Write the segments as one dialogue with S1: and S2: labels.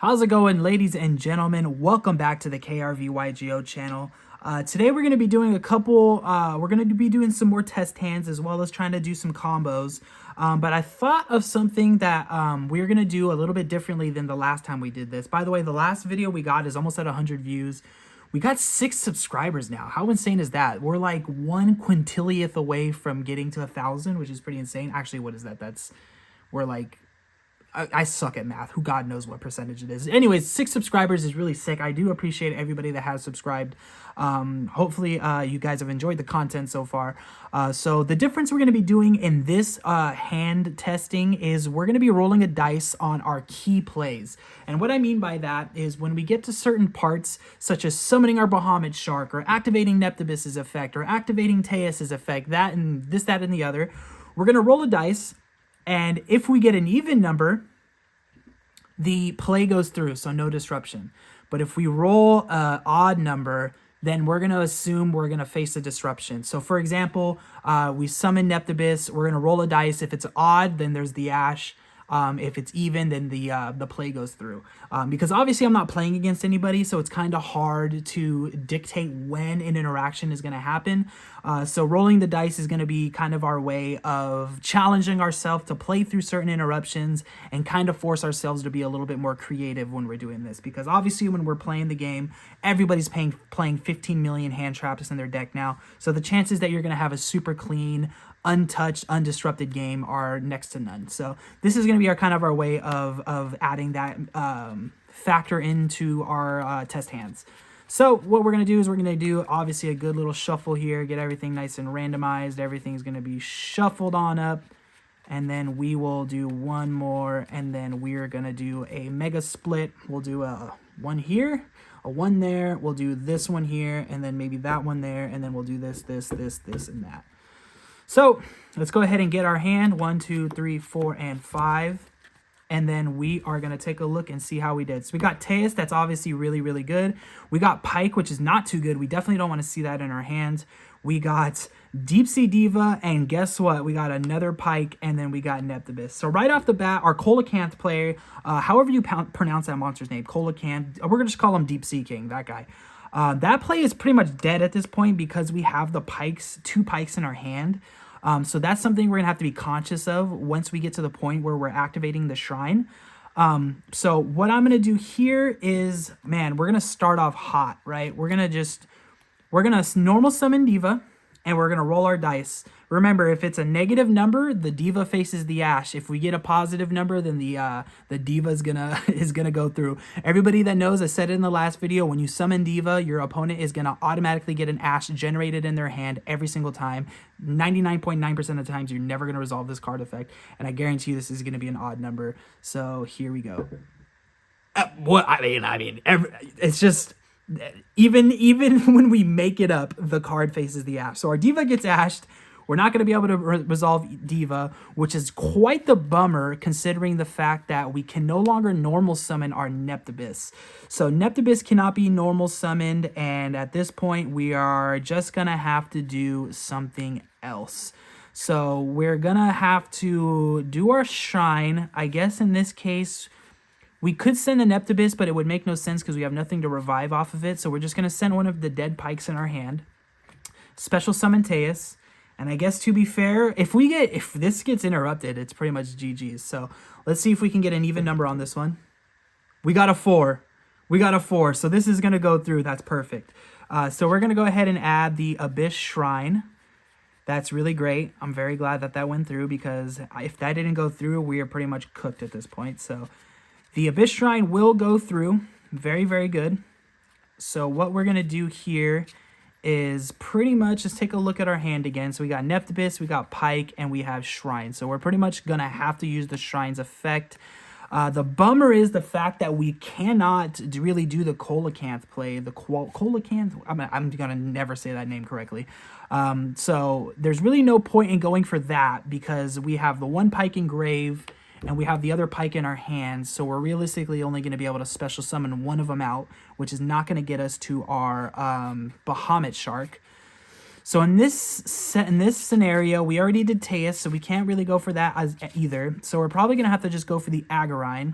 S1: How's it going, ladies and gentlemen? Welcome back to the KRVYGO channel. Today we're going to be doing we're going to be doing some more test hands as well as trying to do some combos. But I thought of something that we're going to do a little bit differently than the last time we did this. By the way, the last video we got is almost at 100 views. We got 6 subscribers now. How insane is that? We're like 1/quintillionth away from getting to 1,000, which is pretty insane. Actually, what is that? We're like... I suck at math. Who God knows what percentage it is. Anyways, 6 subscribers is really sick. I do appreciate everybody that has subscribed. Hopefully, you guys have enjoyed the content so far. So the difference we're going to be doing in this hand testing is we're going to be rolling a dice on our key plays. And what I mean by that is when we get to certain parts, such as summoning our Bahamut Shark, or activating Neptibus's effect, or activating Teus's effect, that, and the other, we're going to roll a dice. And if we get an even number, the play goes through, so no disruption. But if we roll an odd number, then we're going to assume we're going to face a disruption. So for example, we summon Neptibus, we're going to roll a dice. If it's odd, then there's the ash. If it's even, then the play goes through. Because obviously I'm not playing against anybody, so it's kind of hard to dictate when an interaction is going to happen. So rolling the dice is going to be kind of our way of challenging ourselves to play through certain interruptions and kind of force ourselves to be a little bit more creative when we're doing this. Because obviously when we're playing the game, everybody's playing 15 million hand traps in their deck now. So the chances that you're going to have a super clean, untouched, undisrupted game are next to none. So this is going to be our way of adding that factor into our test hands. So what we're going to do is we're going to do obviously a good little shuffle here, get everything nice and randomized. Everything's going to be shuffled on up, and then we will do one more, and then we're going to do a mega split. We'll do a one here, a one there. We'll do this one here, and then maybe that one there, and then we'll do this, and that. So let's go ahead and get our hand, 1, 2, 3, 4, and 5. And then we are going to take a look and see how we did. So we got Teus, that's obviously really, really good. We got Pike, which is not too good. We definitely don't want to see that in our hands. We got Deep Sea Diva, and guess what? We got another Pike, and then we got Neptibus. So right off the bat, our Coelacanth player, however you pronounce that monster's name, Coelacanth, we're going to just call him Deep Sea King, that guy. That play is pretty much dead at this point because we have the Pikes, 2 Pikes in our hand. So that's something we're going to have to be conscious of once we get to the point where we're activating the shrine. So what I'm going to do here is, man, we're going to start off hot, right? We're going to normal summon Diva, and we're going to roll our dice. Remember, if it's a negative number, the Diva faces the ash. If we get a positive number, then the Diva is gonna go through. Everybody that knows, I said it in the last video, when you summon Diva, your opponent is gonna automatically get an ash generated in their hand every single time. 99.9% of the times, you're never gonna resolve this card effect, and I guarantee you this is gonna be an odd number. So here we go. It's just... Even when we make it up, the card faces the ash. So our Diva gets ashed. We're not going to be able to resolve Diva, which is quite the bummer considering the fact that we can no longer normal summon our Neptibus. So Neptibus cannot be normal summoned, and at this point we are just going to have to do something else. So we're going to have to do our shrine. I guess in this case, we could send the Neptibus, but it would make no sense because we have nothing to revive off of it. So we're just going to send one of the dead Pikes in our hand. Special summon Teus. And I guess to be fair, if this gets interrupted, it's pretty much GG's. So let's see if we can get an even number on this one. We got a 4. We got a 4. So this is going to go through. That's perfect. So we're going to go ahead and add the Abyss Shrine. That's really great. I'm very glad that that went through because if that didn't go through, we are pretty much cooked at this point. So the Abyss Shrine will go through. Very, very good. So what we're going to do here is pretty much just take a look at our hand again. So we got Neptibus, we got Pike, and we have Shrine. So we're pretty much going to have to use the Shrine's effect. The bummer is the fact that we cannot really do the Coelacanth play. The Coelacanth, I'm going to never say that name correctly. So there's really no point in going for that because we have the one Pike in grave, and we have the other Pike in our hands, so we're realistically only going to be able to special summon one of them out, which is not going to get us to our Bahamut Shark. So in this scenario, we already did Teus, so we can't really go for that either. So we're probably going to have to just go for the Agarine.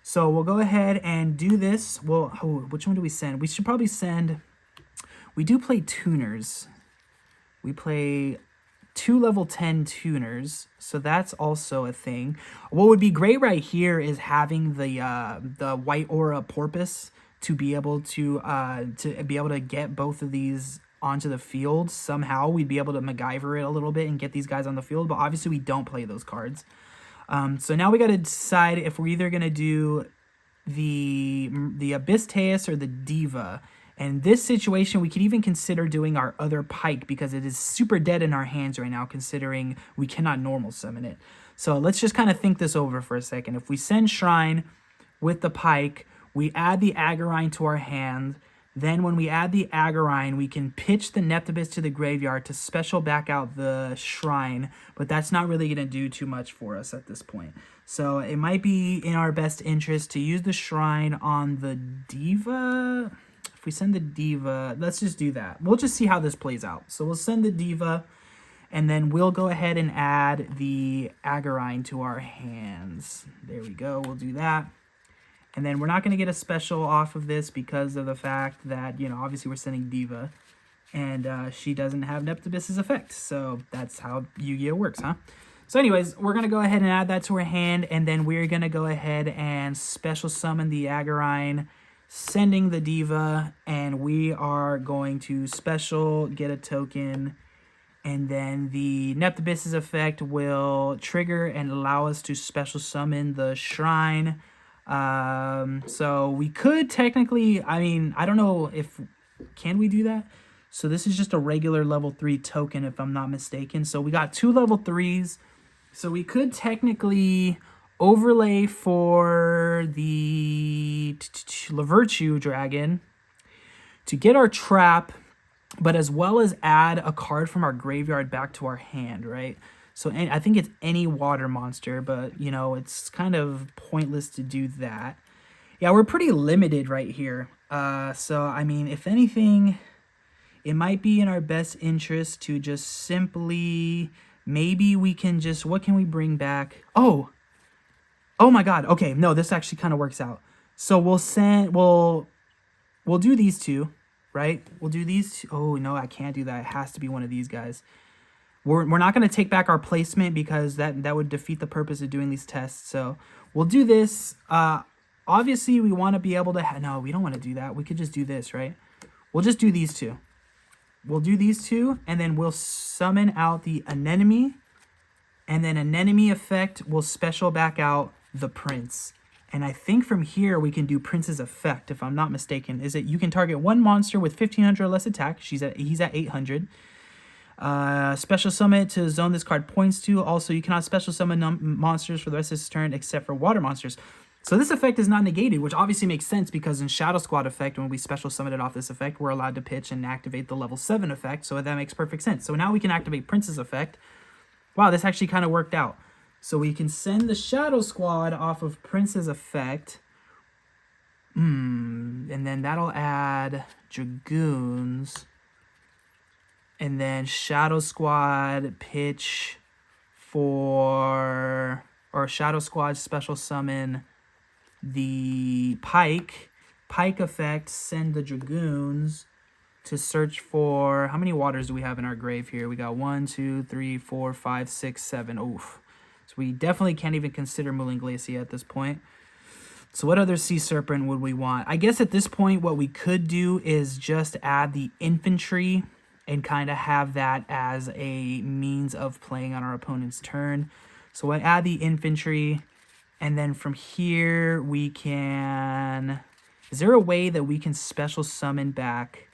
S1: So we'll go ahead and do this. Well, oh, which one do we send? We should probably send... We do play tuners. We play 2 level 10 tuners, so that's also a thing. What would be great right here is having the white aura porpoise to be able to get both of these onto the field. Somehow we'd be able to MacGyver it a little bit and get these guys on the field, but obviously we don't play those cards. So now we got to decide if we're either gonna do the Abyssteus or the Diva. In this situation, we could even consider doing our other pike because it is super dead in our hands right now, considering we cannot normal summon it. So let's just kind of think this over for a second. If we send Shrine with the pike, we add the Agarine to our hand. Then when we add the Agarine, we can pitch the Neptibus to the graveyard to special back out the Shrine, but that's not really going to do too much for us at this point. So it might be in our best interest to use the Shrine on the Diva. If we send the Diva, let's just do that. We'll just see how this plays out. So we'll send the Diva, and then we'll go ahead and add the Agarine to our hands. There we go. We'll do that. And then we're not going to get a special off of this because of the fact that, you know, obviously we're sending Diva, and she doesn't have Neptibus's effect. So that's how Yu-Gi-Oh! Works, huh? So anyways, we're going to go ahead and add that to our hand, and then we're going to go ahead and special summon the Agarine, sending the Diva, and we are going to special get a token, and then the Neptibus's effect will trigger and allow us to special summon the Shrine. So we could technically, I mean, I don't know if, can we do that? So this is just a regular level 3 token if I'm not mistaken. So we got 2 level 3s. So we could technically overlay for the Lavirtue Dragon to get our trap, but as well as add a card from our graveyard back to our hand, right? So I think it's any water monster, but, you know, it's kind of pointless to do that. Yeah, we're pretty limited right here. So, I mean, if anything, it might be in our best interest to just simply, maybe we can just, what can we bring back? Oh my God. Okay, no, this actually kind of works out. So we'll do these two, right? We'll do these two. Oh, no, I can't do that. It has to be one of these guys. We're not going to take back our placement because that would defeat the purpose of doing these tests. So we'll do this. Obviously, we want to be able to... No, we don't want to do that. We could just do this, right? We'll just do these two. We'll do these two, and then we'll summon out the Anemone. And then Anemone effect will special back out the Prince. And I think from here we can do Prince's effect, if I'm not mistaken. Is it you can target one monster with 1,500 or less attack. He's at 800. Special summon to zone this card points to. Also, you cannot special summon monsters for the rest of this turn except for water monsters. So this effect is not negated, which obviously makes sense because in Shadow Squad effect, when we special summon it off this effect, we're allowed to pitch and activate the level 7 effect. So that makes perfect sense. So now we can activate Prince's effect. Wow, this actually kind of worked out. So we can send the Shadow Squad off of Prince's effect. And then that'll add Dragoons. And then Shadow Squad pitch for... Or Shadow Squad special summon the Pike. Pike effect, send the Dragoons to search for... How many waters do we have in our grave here? We got 1, 2, 3, 4, 5, 6, 7. Oof. So we definitely can't even consider Moulin Glacier at this point. So what other Sea Serpent would we want? I guess at this point what we could do is just add the Infantry and kind of have that as a means of playing on our opponent's turn. So we'll add the Infantry, and then from here we can... Is there a way that we can special summon back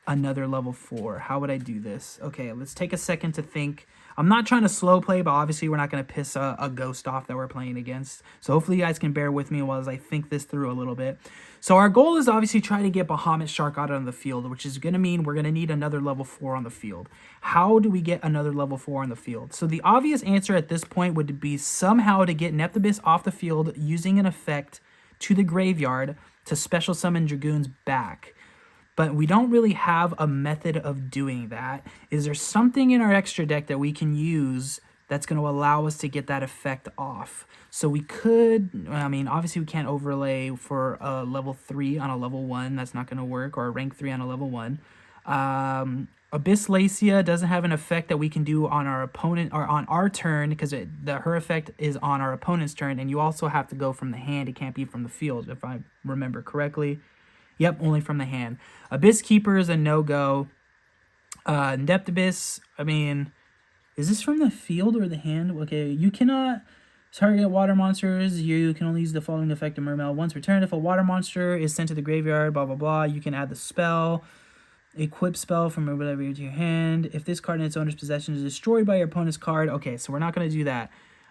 S1: another level 4? How would I do this? Okay, let's take a second to think. I'm not trying to slow play, but obviously we're not going to piss a ghost off that we're playing against. So hopefully you guys can bear with me while I think this through a little bit. So our goal is obviously try to get Bahamut Shark out on the field, which is going to mean we're going to need another level 4 on the field. How do we get another level 4 on the field? So the obvious answer at this point would be somehow to get Neptibus off the field using an effect to the graveyard to special summon Dragoons back. But we don't really have a method of doing that. Is there something in our extra deck that we can use that's going to allow us to get that effect off. So we could, I mean, obviously we can't overlay for a level 3 on a level 1. That's not going to work, or a rank 3 on a level 1. Abyss Lacia doesn't have an effect that we can do on our opponent or on our turn, because her effect is on our opponent's turn, and you also have to go from the hand. It can't be from the field, if I remember correctly. Yep, only from the hand. Abyss Keeper is a no-go. Neptibus, I mean, is this from the field or the hand? Okay, you cannot target water monsters. You can only use the following effect of Mermail once returned. If a water monster is sent to the graveyard, blah, blah, blah, you can add the spell. Equip spell from whatever to your hand. If this card in its owner's possession is destroyed by your opponent's card. Okay, so we're not going to do that.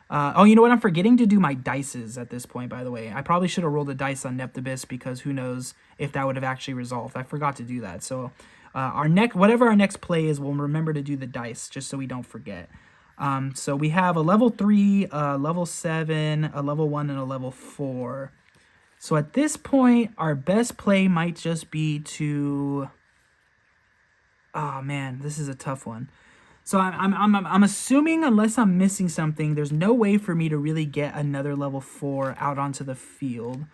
S1: Oh, you know what? I'm forgetting to do my dices at this point, by the way. I probably should have rolled a dice on Neptibus, because who knows if that would have actually resolved. I forgot to do that. So whatever our next play is, we'll remember to do the dice, just so we don't forget. So we have a level 3, a level 7, a level 1, and a level 4. So at this point, our best play might just be to... Oh man, this is a tough one. So I'm assuming, unless I'm missing something, there's no way for me to really get another level 4 out onto the field.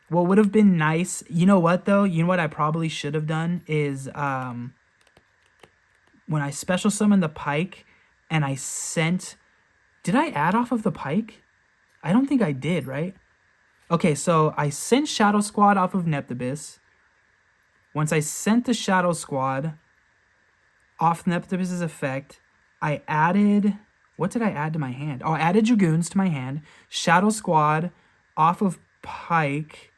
S1: What would have been nice, you know what though? You know what I probably should have done is when I special summoned the Pike and I sent... Did I add off of the Pike? I don't think I did, right? Okay, so I sent Shadow Squad off of Neptibus. Once I sent the Shadow Squad off Neptibus's effect, I added... What did I add to my hand? Oh, I added Dragoons to my hand. Shadow Squad off of Pike.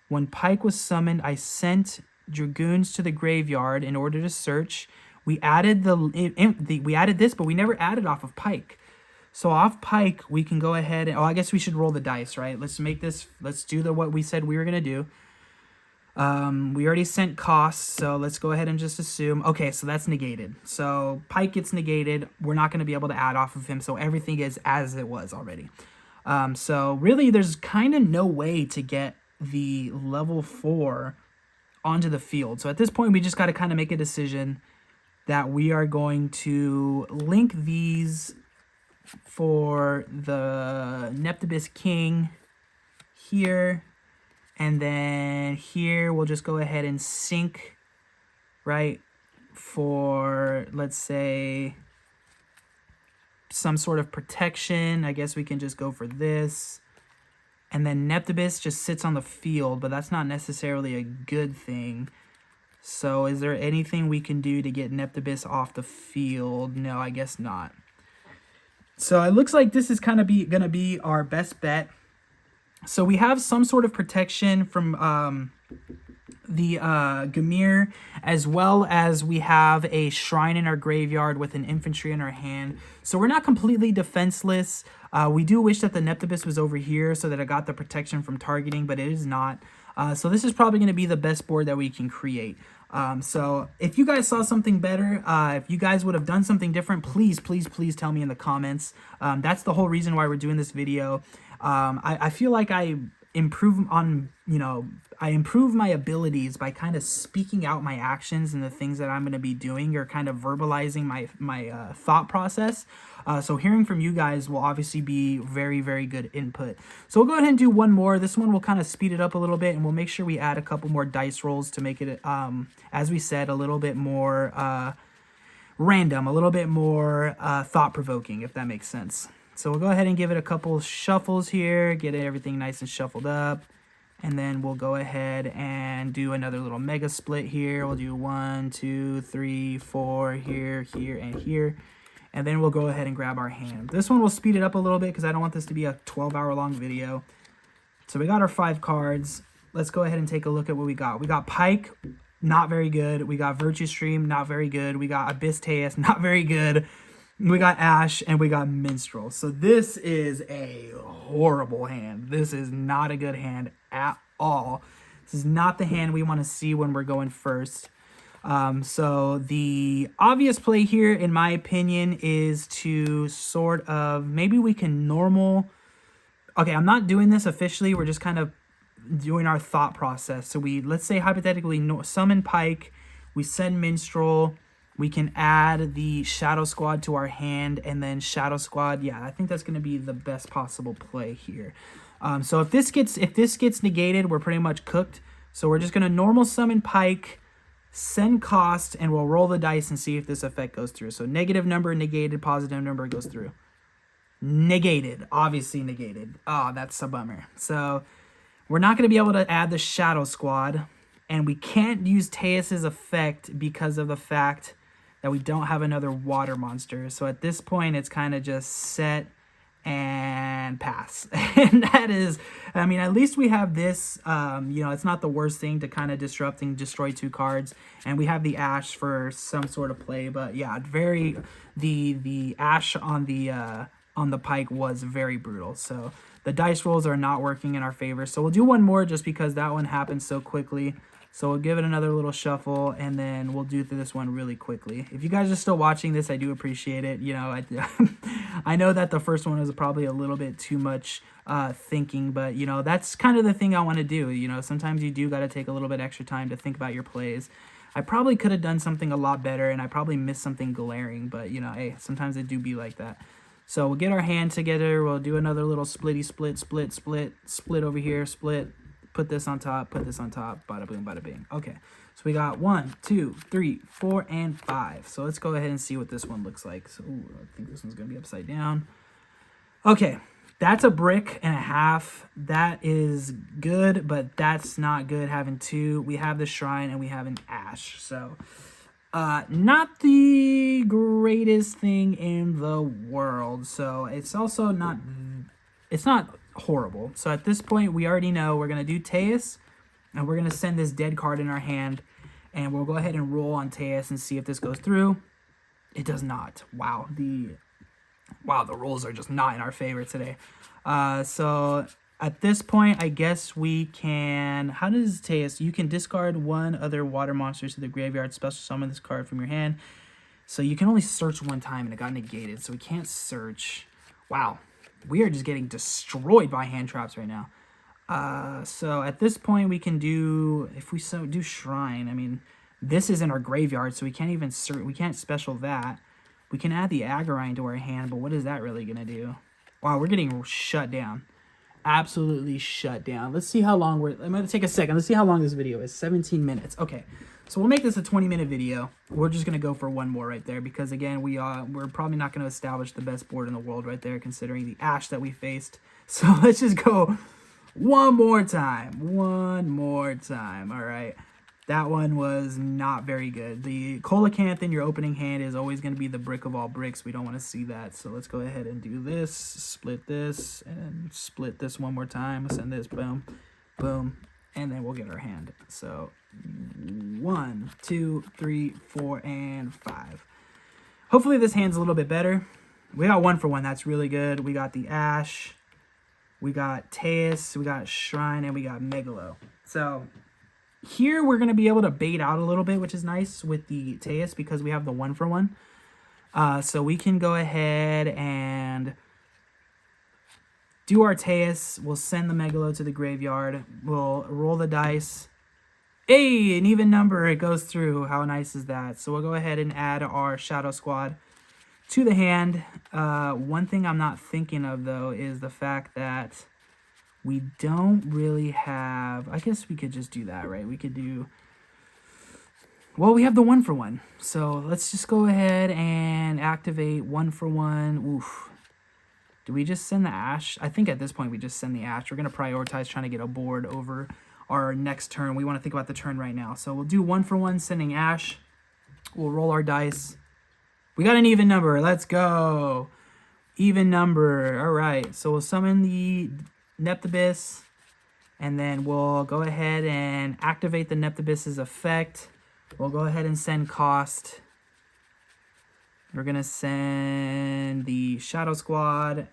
S1: When Pike was summoned, I sent Dragoons to the graveyard in order to search. We added we added this, but we never added off of Pike. So off Pike, we can go ahead and... Oh, I guess we should roll the dice, right? Let's make this... Let's do what we said we were going to do. We already sent costs, so let's go ahead and just assume... Okay, so that's negated. So Pike gets negated. We're not going to be able to add off of him, so everything is as it was already. So really, there's kind of no way to get the level 4 onto the field. So at this point, we just got to kind of make a decision that we are going to link these for the Neptibus King here, and then here we'll just go ahead and sync, right, for, let's say, some sort of protection. I guess we can just go for this. And then Neptibus just sits on the field, but that's not necessarily a good thing. So is there anything we can do to get Neptibus off the field? No, I guess not. So it looks like this is kind of going to be our best bet. So we have some sort of protection from the Gamir, as well as we have a shrine in our graveyard with an infantry in our hand. So we're not completely defenseless. We do wish that the Neptibus was over here so that I got the protection from targeting, but it is not. So this is probably going to be the best board that we can create. So if you guys saw something better, if you guys would have done something different, please tell me in the comments. That's the whole reason why we're doing this video. I feel like I improve my abilities by kind of speaking out my actions and the things that I'm going to be doing, or kind of verbalizing my thought process. So hearing from you guys will obviously be very, very good input. So we'll go ahead and do one more. This one will kind of speed it up a little bit, and we'll make sure we add a couple more dice rolls to make it, as we said, a little bit more random, a little bit more thought-provoking, if that makes sense. So we'll go ahead and give it a couple shuffles here, get everything nice and shuffled up. And then we'll go ahead and do another little mega split here. We'll do 1, 2, 3, 4, here, here, and here. And then we'll go ahead and grab our hand. This one will speed it up a little bit because I don't want this to be a 12-hour long video. So we got our 5 cards. Let's go ahead and take a look at what we got. We got Pike, not very good. We got Virtue Stream, not very good. We got Abyss Teus, not very good. We got Ash, and we got Minstrel. So this is a horrible hand. This is not a good hand at all. This is not the hand we want to see when we're going first. So the obvious play here, in my opinion, is to sort of, maybe we can normal... Okay, I'm not doing this officially. We're just kind of doing our thought process. So let's say hypothetically summon Pike. We send Minstrel. We can add the Shadow Squad to our hand, and then Shadow Squad. Yeah, I think that's going to be the best possible play here. So if this gets negated, we're pretty much cooked. So we're just going to normal summon Pike, send cost, and we'll roll the dice and see if this effect goes through. So negative number negated, positive number goes through. Negated, obviously negated. Oh, that's a bummer. So we're not going to be able to add the Shadow Squad, and we can't use Teus's effect because of the fact that we don't have another water monster. So at this point, it's kind of just set and pass. And that is, I mean, at least we have this, you know, it's not the worst thing to kind of disrupt and destroy 2 cards. And we have the Ash for some sort of play. But yeah, the Ash on the Pike was very brutal. So the dice rolls are not working in our favor. So we'll do one more just because that one happened so quickly. So we'll give it another little shuffle, and then we'll do through this one really quickly. If you guys are still watching this, I do appreciate it. You know, I know that the first one was probably a little bit too much thinking, but, you know, that's kind of the thing I want to do. You know, sometimes you do got to take a little bit extra time to think about your plays. I probably could have done something a lot better, and I probably missed something glaring, but, you know, hey, sometimes it do be like that. So we'll get our hand together. We'll do another little splitty split over here, split. Put this on top, bada boom, bada bing. Okay, so we got 1, 2, 3, 4, and 5. So let's go ahead and see what this one looks like. So I think this one's gonna be upside down. Okay, that's a brick and a half. That is good, but that's not good having 2. We have the shrine and we have an Ash. So not the greatest thing in the world. So it's also not, it's not horrible. So at this point, we already know we're going to do Teus, and we're going to send this dead card in our hand, and we'll go ahead and roll on Teus and see if this goes through. It does not. Wow, the rolls are just not in our favor today. So at this point, I guess we can, how does Teus, you can discard 1 other water monster to the graveyard, special summon this card from your hand. So you can only search 1 time, and it got negated, so we can't search. Wow. We are just getting destroyed by hand traps right now. So at this point, we can do, if we do Shrine, I mean, this is in our graveyard, so we can't even search, we can't special that. We can add the Agarine to our hand, but what is that really going to do? Wow, we're getting shut down. Absolutely shut down. Let's see how long I'm going to take a second. Let's see how long this video is. 17 minutes. Okay. So we'll make this a 20-minute video. We're just going to go for one more right there because, again, we're probably not going to establish the best board in the world right there considering the Ash that we faced. So let's just go one more time. One more time. All right. That one was not very good. The Coelacanth in your opening hand is always going to be the brick of all bricks. We don't want to see that. So let's go ahead and do this, split this, and split this one more time. Send this, boom, boom, and then we'll get our hand. So 1, 2, 3, 4, and 5. Hopefully this hand's a little bit better. We got 1 for 1. That's really good. We got the Ash. We got Teus. We got Shrine. And we got Megalo. So here we're going to be able to bait out a little bit, which is nice with the Teus because we have the 1 for 1. So we can go ahead and do our Teus. We'll send the Megalo to the graveyard. We'll roll the dice. Hey, an even number, it goes through. How nice is that? So we'll go ahead and add our Shadow Squad to the hand. One thing I'm not thinking of, though, is the fact that we don't really have... I guess we could just do that, right? We could do... Well, we have the 1 for 1. So let's just go ahead and activate 1 for 1. Oof. Do we just send the Ash? I think at this point we just send the Ash. We're going to prioritize trying to get a board over our next turn. We want to think about the turn right now. So we'll do 1 for 1, sending Ash. We'll roll our dice. We got an even number. Let's go. Even number. All right. So we'll summon the Neptibus. And then we'll go ahead and activate the Neptibus's effect. We'll go ahead and send cost. We're going to send the Shadow Squad.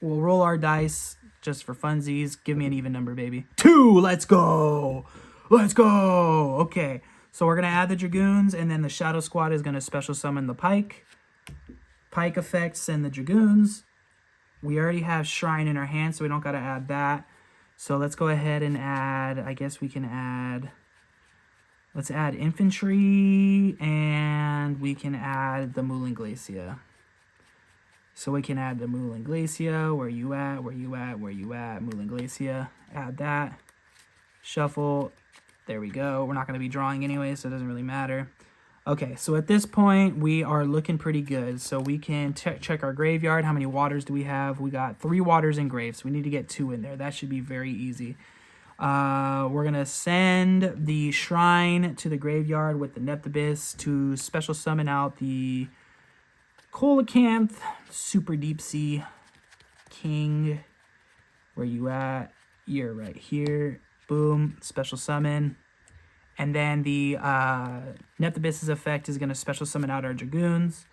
S1: We'll roll our dice. Just for funsies, give me an even number, baby. 2, let's go. Let's go. Okay, so we're going to add the Dragoons, and then the Shadow Squad is going to special summon the Pike. Pike effects and the Dragoons. We already have Shrine in our hand, so we don't got to add that. So let's go ahead and add, I guess we can add Let's add infantry, and we can add the Moulin Glacia. So we can add the Moulin Glacia. Where you at? Where you at? Where you at? Moulin Glacia. Add that. Shuffle. There we go. We're not going to be drawing anyway, so it doesn't really matter. Okay, so at this point, we are looking pretty good. So we can check our graveyard. How many waters do we have? We got 3 waters in grave, so we need to get 2 in there. That should be very easy. We're going to send the shrine to the graveyard with the Neptibus to special summon out the Coelacanth, Super Deep Sea King. Where you at? You're right here. Boom. Special summon. And then the Neptibus's effect is going to special summon out our Dragoons.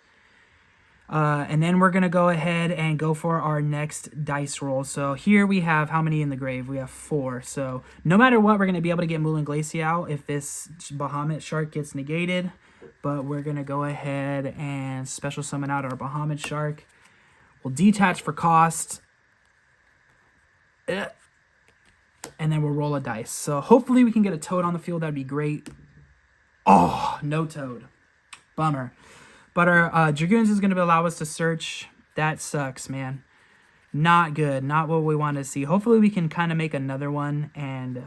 S1: And then we're going to go ahead and go for our next dice roll. So here we have how many in the grave? We have 4. So no matter what, we're going to be able to get Moulin Glacia out if this Bahamut Shark gets negated. But we're going to go ahead and special summon out our Bahamut Shark. We'll detach for cost. And then we'll roll a dice. So hopefully we can get a toad on the field. That'd be great. Oh, no toad. Bummer. But our Dragoons is going to allow us to search. That sucks, man. Not good. Not what we want to see. Hopefully we can kind of make another one and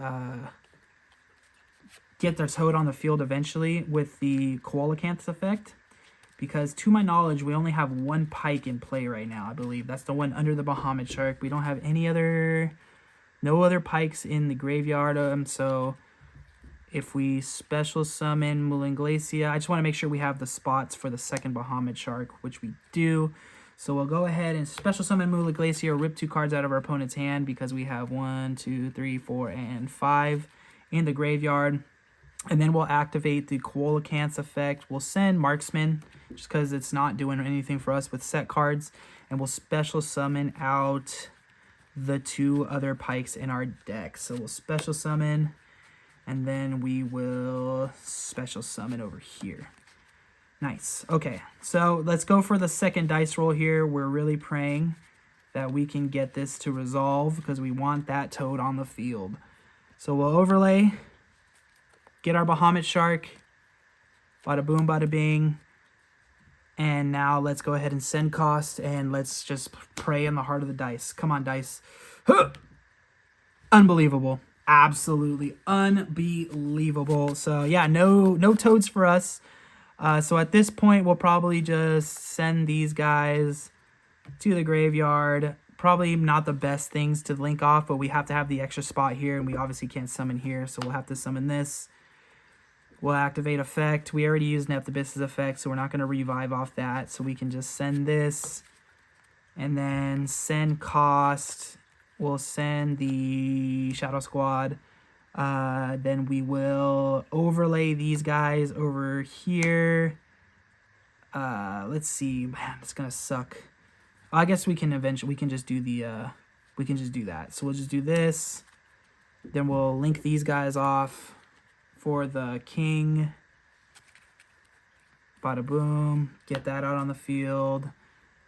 S1: get their toad on the field eventually with the Coelacanth's effect. Because to my knowledge, we only have 1 pike in play right now, I believe. That's the one under the Bahamut Shark. We don't have any other... No other pikes in the graveyard. So if we special summon Moulin Glacia, I just want to make sure we have the spots for the second Bahamut Shark, which we do. So we'll go ahead and special summon Moulin Glacia, rip 2 cards out of our opponent's hand because we have 1, 2, 3, 4, and 5 in the graveyard. And then we'll activate the Coelacanth's effect. We'll send Marksman just because it's not doing anything for us with set cards. And we'll special summon out the 2 other pikes in our deck. So we'll special summon, and then we will special summon over here. Nice. Okay, so let's go for the second dice roll here. We're really praying that we can get this to resolve because we want that toad on the field. So we'll overlay, get our Bahamut Shark, bada boom, bada bing. And now let's go ahead and send cost, and let's just pray in the heart of the dice. Come on, dice. Huh! Unbelievable. Absolutely unbelievable. So, yeah, no toads for us. So at this point, we'll probably just send these guys to the graveyard. Probably not the best things to link off, but we have to have the extra spot here, and we obviously can't summon here, so we'll have to summon this. We'll activate effect. We already used Neptibus's effect, so we're not going to revive off that. So we can just send this and then send cost. We'll send the Shadow Squad. Then we will overlay these guys over here. Let's see. Man, it's going to suck. I guess we can eventually, we can just do that. So we'll just do this. Then we'll link these guys off for the king. Bada boom. Get that out on the field.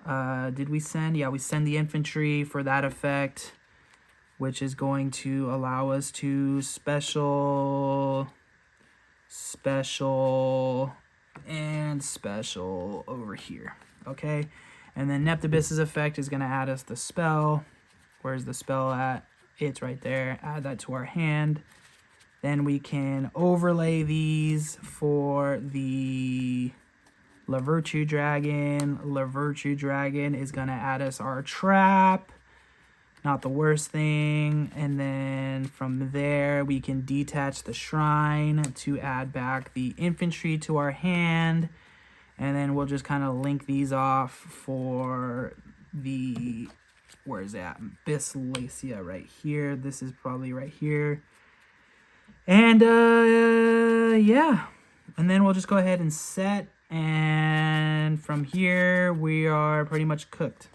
S1: Did we send? Yeah, we send the infantry for that effect, which is going to allow us to special, and special over here. Okay. And then Neptibus's effect is going to add us the spell. Where's the spell at? It's right there. Add that to our hand. Then we can overlay these for the La Virtue Dragon. La Virtue Dragon is going to add us our trap. Not the worst thing. And then from there, we can detach the shrine to add back the infantry to our hand. And then we'll just kind of link these off for the, where is that? Abyss Lacia right here. This is probably right here. And yeah, and then we'll just go ahead and set, and from here we are pretty much cooked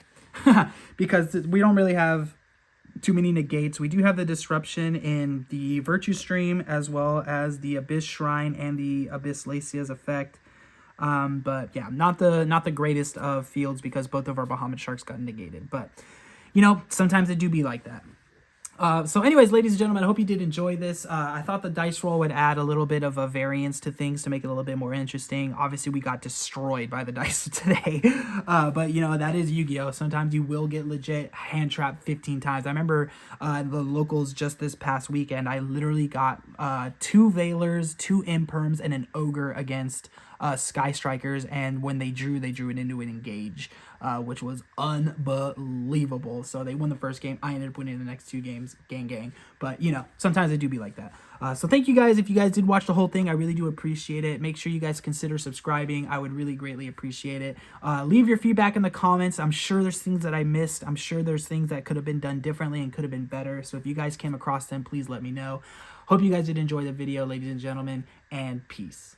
S1: because we don't really have too many negates. We do have the disruption in the Virtue Stream as well as the Abyss Shrine and the Abyss Lacia's effect. But yeah, not the greatest of fields because both of our Bahamut Sharks got negated. But you know, sometimes it do be like that. So anyways, ladies and gentlemen, I hope you did enjoy this. I thought the dice roll would add a little bit of a variance to things to make it a little bit more interesting. Obviously, we got destroyed by the dice today. But, you know, that is Yu-Gi-Oh! Sometimes you will get legit hand trapped 15 times. I remember the locals just this past weekend, I literally got 2 Veilers, 2 Imperms, and an Ogre against Sky Strikers, and when they drew it into an engage, which was unbelievable. So they won the first game. I ended up winning the next 2 games, gang. But, you know, sometimes it do be like that. So thank you guys. If you guys did watch the whole thing, I really do appreciate it. Make sure you guys consider subscribing. I would really greatly appreciate it. Leave your feedback in the comments. I'm sure there's things that I missed. I'm sure there's things that could have been done differently and could have been better. So if you guys came across them, please let me know. Hope you guys did enjoy the video, ladies and gentlemen, and peace.